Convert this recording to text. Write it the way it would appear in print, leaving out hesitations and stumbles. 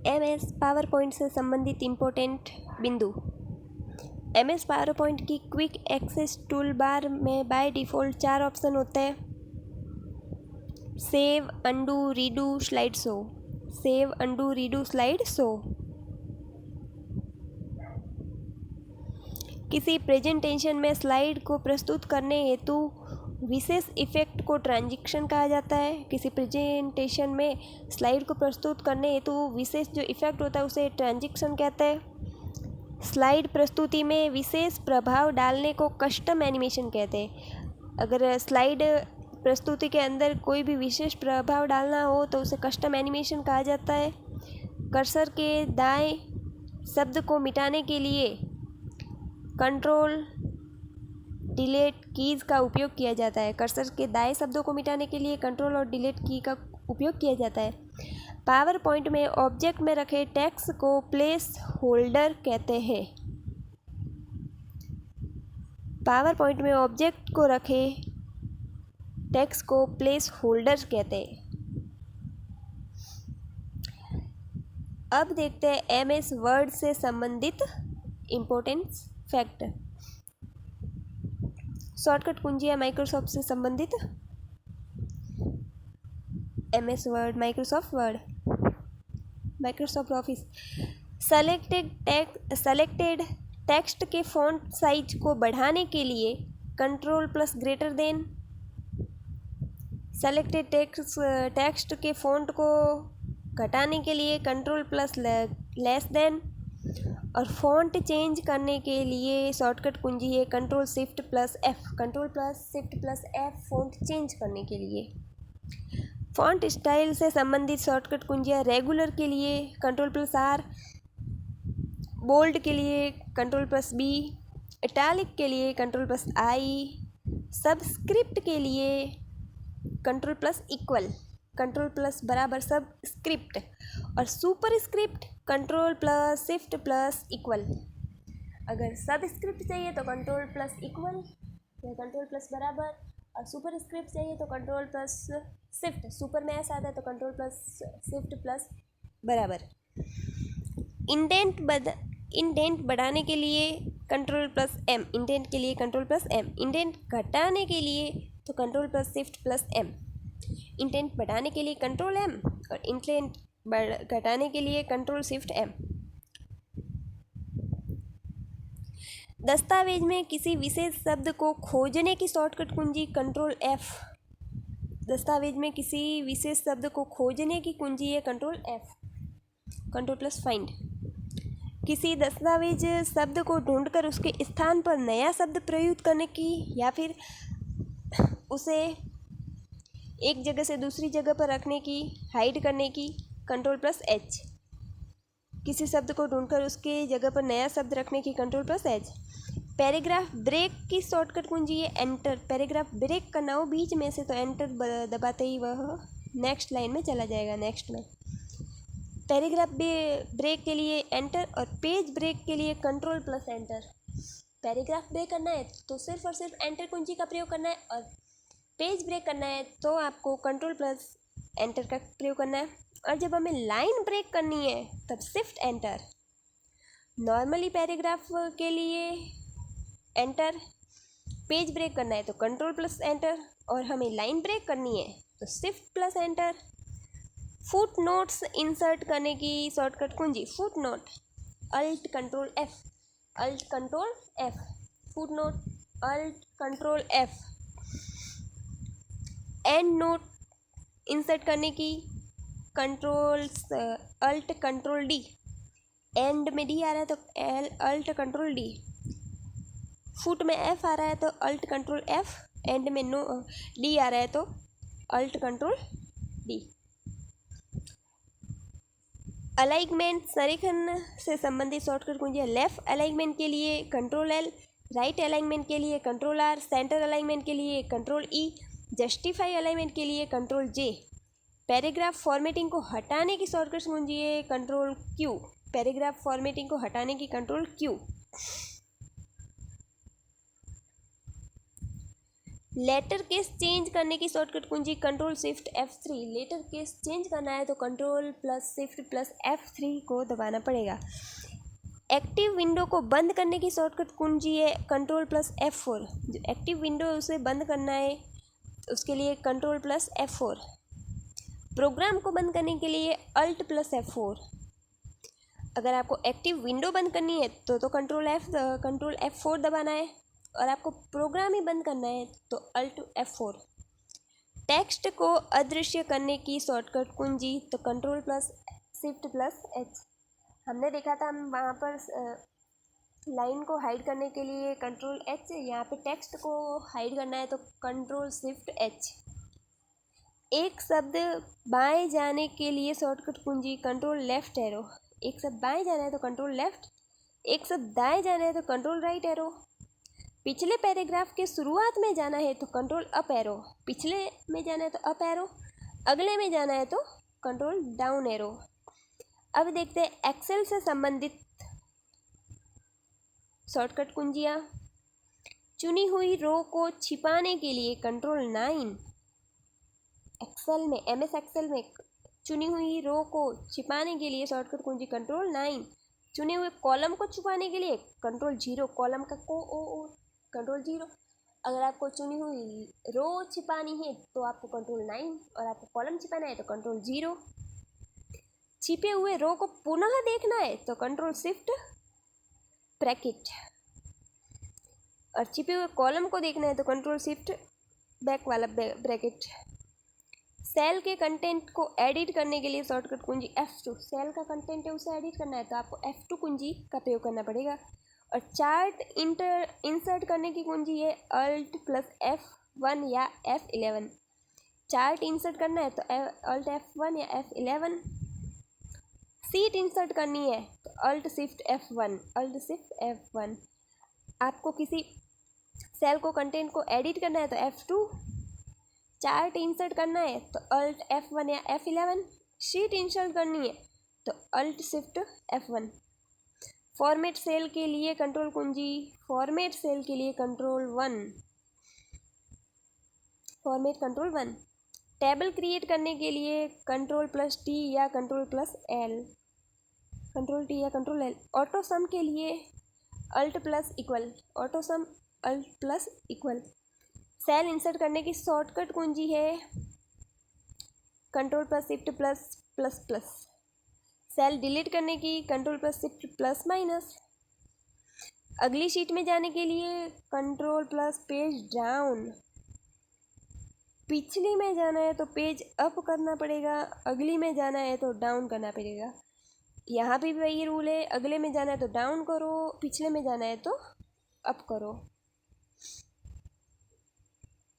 MS power point से संबंधित important बिंदु। MS पावर पॉइंट की क्विक एक्सेस टूल बार में बाय डिफ़ॉल्ट 4 ऑप्शन होते हैं। Save, undo, redo, slide show. Save, undo, redo, slide show. किसी प्रेजेंटेशन में स्लाइड को प्रस्तुत करने हेतु विशेष इफेक्ट को ट्रांजिशन कहा जाता है। किसी प्रेजेंटेशन में स्लाइड को प्रस्तुत करने हेतु विशेष जो इफेक्ट होता है उसे ट्रांजिशन कहते हैं। स्लाइड प्रस्तुति में विशेष प्रभाव डालने को कस्टम एनिमेशन कहते हैं। अगर स्लाइड प्रस्तुति के अंदर कोई भी विशेष प्रभाव डालना हो तो उसे कस्टम एनिमेशन कहा जाता है। कर्सर के दाएं शब्द को मिटाने के लिए कंट्रोल डिलीट कीज़ का उपयोग किया जाता है। कर्सर के दाएं शब्दों को मिटाने के लिए कंट्रोल और डिलीट की का उपयोग किया जाता है। पावर पॉइंट में ऑब्जेक्ट में रखे टेक्स्ट को प्लेस होल्डर कहते हैं। पावर पॉइंट में ऑब्जेक्ट को रखे टेक्स्ट को प्लेस होल्डर कहते हैं। अब देखते हैं MS वर्ड से संबंधित इम्पोर्टेंस फैक्ट। शॉर्टकट कुंजियाँ माइक्रोसॉफ्ट से संबंधित। MS word, Microsoft word, Microsoft office. Selected text के फॉन्ट साइज को बढ़ाने के लिए control plus greater than. Selected text के फॉन्ट को घटाने के लिए कंट्रोल प्लस लेस देन। और फॉन्ट चेंज करने के लिए शॉर्टकट कुंजी है control shift plus F। Control plus shift plus F font change करने के लिए। फॉन्ट स्टाइल से संबंधित शॉर्टकट कुंजियाँ रेगुलर के लिए कंट्रोल प्लस R, बोल्ड के लिए कंट्रोल प्लस B, इटैलिक के लिए कंट्रोल प्लस I, सबस्क्रिप्ट के लिए control plus equal, control plus बराबर सब स्क्रिप्ट, और super script control plus shift plus equal. अगर सब स्क्रिप्ट चाहिए तो कंट्रोल प्लस इक्वल या कंट्रोल प्लस बराबर, और सुपर स्क्रिप्ट चाहिए तो कंट्रोल प्लस शिफ्ट। सुपर में ऐसा आता है तो कंट्रोल प्लस शिफ्ट प्लस बराबर। इंडेंट बढ़ाने के लिए कंट्रोल प्लस M, इंडेंट के लिए कंट्रोल प्लस M, इंडेंट घटाने के लिए तो control plus shift plus M। Indent बढ़ाने के लिए कंट्रोल M और इंडेंट घटाने के लिए कंट्रोल शिफ्ट M। दस्तावेज में किसी विशेष शब्द को खोजने की शॉर्टकट कुंजी कंट्रोल F। दस्तावेज में किसी विशेष शब्द को खोजने की कुंजी है control F, control plus find. किसी दस्तावेज शब्द को ढूंढकर उसके स्थान पर नया शब्द प्रयुक्त करने की या फिर उसे एक जगह से दूसरी जगह पर रखने की, हाइड करने की, कंट्रोल प्लस H। किसी शब्द को ढूंढकर उसके जगह पर नया शब्द रखने की control plus H। Paragraph break की शॉर्टकट कुंजी है एंटर। पैराग्राफ ब्रेक करना हो बीच में से तो एंटर दबाते ही वह नेक्स्ट लाइन में चला जाएगा, नेक्स्ट में। पैराग्राफ ब्रेक के लिए एंटर और पेज ब्रेक के लिए control plus enter. Paragraph break करना है तो सिर्फ और सिर्फ एंटर कुंजी का प्रयोग करना है, और पेज ब्रेक करना है तो आपको कंट्रोल प्लस एंटर का प्रयोग करना है। और जब हमें लाइन ब्रेक करनी है तब शिफ्ट एंटर। नॉर्मली पैराग्राफ के लिए एंटर, पेज ब्रेक करना है तो कंट्रोल प्लस एंटर, और हमें लाइन ब्रेक करनी है तो shift plus enter. Footnotes insert करने की शॉर्टकट कुंजी footnote, alt control F, alt control F, footnote alt control F। Endnote insert करने की control alt control D। End में D आ रहा है तो अल्ट कंट्रोल D। फुट में F आ रहा है तो अल्ट कंट्रोल F। एंड में D आ रहा है तो अल्ट कंट्रोल D। अलाइनमेंट संरेखण से संबंधित शॉर्टकट कुंजी है लेफ्ट अलाइनमेंट के लिए कंट्रोल L, राइट अलाइनमेंट के लिए कंट्रोल R, सेंटर अलाइनमेंट के लिए कंट्रोल E, जस्टिफाई अलाइनमेंट के लिए कंट्रोल J। पैराग्राफ फॉर्मेटिंग को हटाने की शॉर्टकट कुंजी है कंट्रोल Q। पैराग्राफ फॉर्मेटिंग को हटाने की control Q। Letter case change करने की शॉर्टकट कुंजी control shift F3। Letter case change करना है तो control plus shift plus F3 को दबाना पड़ेगा। एक्टिव विंडो को बंद करने की शॉर्टकट कुंजी है कंट्रोल प्लस F4। जो एक्टिव विंडो है उसे बंद करना है उसके लिए कंट्रोल प्लस F4। प्रोग्राम को बंद करने के लिए अल्ट प्लस F4। अगर आपको एक्टिव विंडो बंद करनी है तो कंट्रोल F4 दबाना है, और आपको प्रोग्राम ही बंद करना है तो अल्ट F4। टेक्स्ट को अदृश्य करने की शॉर्टकट कुंजी तो control plus shift plus H। हमने देखा था, हम वहाँ पर लाइन को हाइड करने के लिए कंट्रोल H, यहाँ पे टेक्स्ट को हाइड करना है तो कंट्रोल शिफ्ट H। एक शब्द बाएं जाने के लिए शॉर्टकट कुंजी कंट्रोल लेफ्ट एरो। एक शब्द बाएं जाना है तो कंट्रोल लेफ्ट, एक शब्द दाएं जाना है तो कंट्रोल राइट एरो। पिछले पैराग्राफ के शुरुआत में जाना है तो कंट्रोल अप एरो, पिछले में जाना है तो अप एरो, अगले में जाना है तो कंट्रोल डाउन एरो। अब देखते हैं एक्सेल से संबंधित शॉर्टकट कुंजियाँ। चुनी हुई रो को छिपाने के लिए कंट्रोल 9। एक्सेल में, MS एक्सेल में चुनी हुई रो को छिपाने के लिए शॉर्टकट कुंजी कंट्रोल 9। चुने हुए कॉलम को छुपाने के लिए कंट्रोल 0, कॉलम का कंट्रोल 0। अगर आपको चुनी हुई रो छिपानी है तो आपको कंट्रोल 9, और आपको कॉलम छिपाना है तो कंट्रोल 0। छिपे हुए रो को पुनः देखना है तो कंट्रोल शिफ्ट ब्रैकेट, और छिपे हुए कॉलम को देखना है तो कंट्रोल शिफ्ट बैक वाला ब्रैकेट। सेल के कंटेंट को एडिट करने के लिए शॉर्टकट कुंजी F2। सेल का कंटेंट है उसे एडिट करना है तो आपको F2 कुंजी का प्रयोग करना पड़ेगा। और चार्ट इंसर्ट करने की कुंजी है अल्ट प्लस F1 या F11। चार्ट इंसर्ट करना है तो अल्ट F1 या F11। सीट इंसर्ट करनी है तो alt shift F1, alt shift F1। आपको किसी सेल को कंटेंट को एडिट करना है तो F2। चार्ट इंसर्ट करना है तो अल्ट F1 या F11। शीट इंसर्ट करनी है तो alt shift F1। Format cell के लिए कंट्रोल कुंजी फॉर्मेट सेल के लिए control 1, format control 1। Table create करने के लिए कंट्रोल प्लस T या control plus L, control T या कंट्रोल L। ऑटो सम के लिए alt plus equal, auto sum alt plus equal. Cell insert करने की शॉर्टकट कुंजी है control plus shift plus plus plus. Cell delete करने की control plus shift plus minus. अगली शीट में जाने के लिए कंट्रोल प्लस पेज डाउन। पिछली में जाना है तो पेज अप करना पड़ेगा, अगली में जाना है तो डाउन करना पड़ेगा। यहाँ भी वही रूल है, अगले में जाना है तो डाउन करो, पिछले में जाना है तो अप करो।